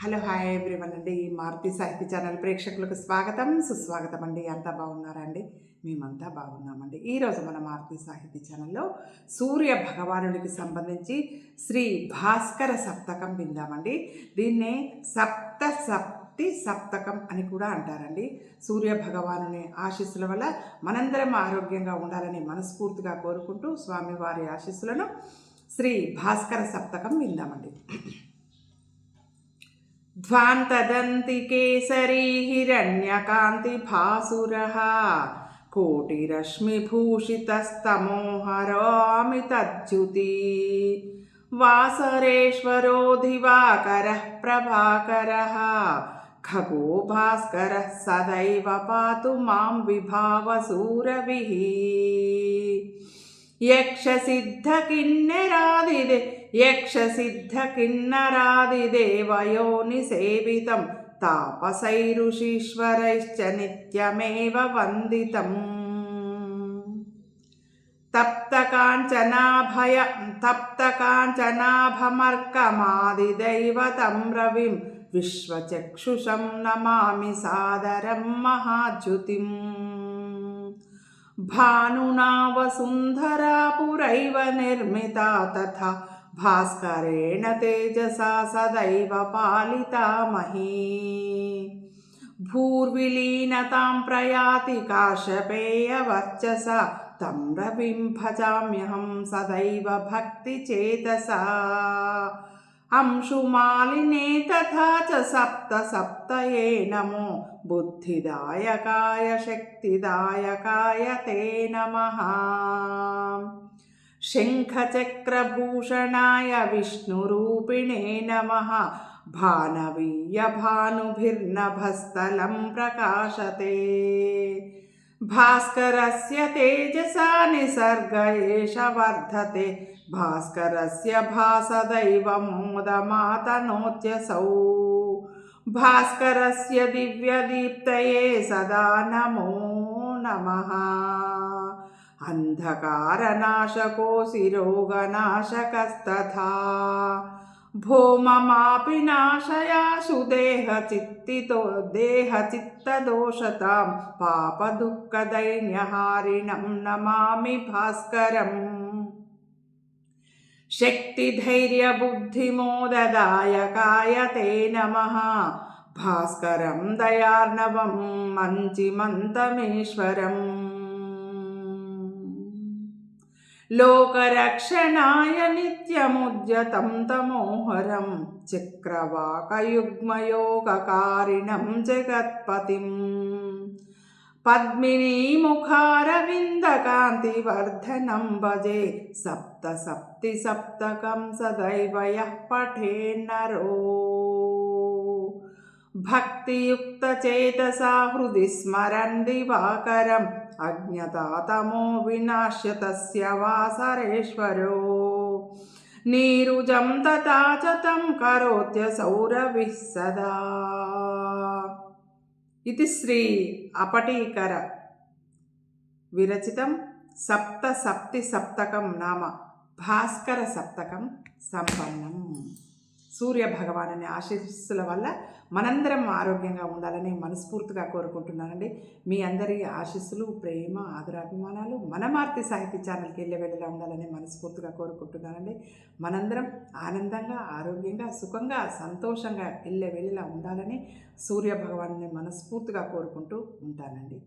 Hello hi everyone అండి. ఈ మారుతి సాహిత్య ఛానల్ ప్రేక్షకులకు స్వాగతం సుస్వాగతం అండి. అంతా బాగున్నారా అండి? మేమంతా బాగున్నామండి. ఈరోజు మన మారుతి సాహిత్య ఛానల్లో సూర్య భగవానుడికి సంబంధించి శ్రీ భాస్కర సప్తకం విందామండి. దీన్నే సప్తశక్తి సప్తకం అని కూడా అంటారండి. సూర్య భగవానుని ఆశీస్సుల వల్ల మనందరం ఆరోగ్యంగా ఉండాలని మనస్ఫూర్తిగా కోరుకుంటూ స్వామివారి ఆశీస్సులను శ్రీ భాస్కర సప్తకం విందామండి. ध्वान्तदन्ति केसरी हिरण्यकान्तिभासुरः कोटिरश्मिभूषितस्तमोहरामितद्युति वासरेश्वरो दिवाकरः प्रभाकरः खगो भास्करः सदैव पातु मां विभावसूरभिः यक्षसिद्धकिन्नरादिदेवयोनिसेवितं तापसैऋषीश्वरैश्च नित्यमेव वन्दितम् तप्तकाञ्चनाभमर्कमादिदैवतं रविं विश्वचक्षुषं नमामि सादरं महाद्युतिम् भानुना वसुन्धरा पुरैव निर्मिता तथा भास्करेण तेजसा सदैव पालिता मही भूर्विलीनतां प्रयाति काश्यपेयवर्चसा तं रविं भजाम्यहं सदैव भक्तिचेतसा अंशुमालिने तथा च सप्तये नमो बुद्धिदायकाय शक्तिदायकाय ते नमः शङ्खचक्रभूषणाय विष्णुरूपिणे नमः भानवीयभानुभिर्नभस्थलं प्रकाशते भास्करस्य तेजसा निसर्ग एष वर्धते भास्करस्य भासदैव मोदमातनोत्यसौ भास्करस्य दिव्यदीप्तये सदा नमो नमः अन्धकारनाशको शिरोगनाशकस्तथा भौममापि नाशयाशु देहचित्तदोषतां पापदुःखदैन्यहारिणं नमामि भास्करम् शक्तिधैर्यबुद्धिमोददायकाय ते नमः भास्करं दयार्णवं मञ्चिमन्तमेश्वरम् लोकरक्षणाय नित्यमुद्यतं तमोहरं चक्रवाकयुग्मयोगकारिणं जगत्पतिम् पद्मिनीमुखारविन्दकान्तिवर्धनं भजे सप्तसप्तिसप्तकं सदैव यः पठेन्नरो भक्तियुक्तचेतसा हृदि स्मरन् दिवाकरम् अज्ञतातमो विनाश्य तस्य वासरेश्वरो नीरुजं तथा च तं करोत्यसौरभिः सदा इति श्री अपटीकर विरचितं सप्तसप्ति सप्तकं नाम भास्कर सप्तकं संपन्नम् సూర్య భగవానుని ఆశీస్సుల వల్ల మనందరం ఆరోగ్యంగా ఉండాలని మనస్ఫూర్తిగా కోరుకుంటున్నానండి. మీ అందరి ఆశీస్సులు, ప్రేమ, ఆదరాభిమానాలు మన మారుతి సాహిత్య ఛానల్కి వెళ్ళేలా ఉండాలని మనస్ఫూర్తిగా కోరుకుంటున్నానండి. మనందరం ఆనందంగా, ఆరోగ్యంగా, సుఖంగా, సంతోషంగా వెళ్ళేలా ఉండాలని సూర్య భగవానుని మనస్ఫూర్తిగా కోరుకుంటూ ఉంటానండి.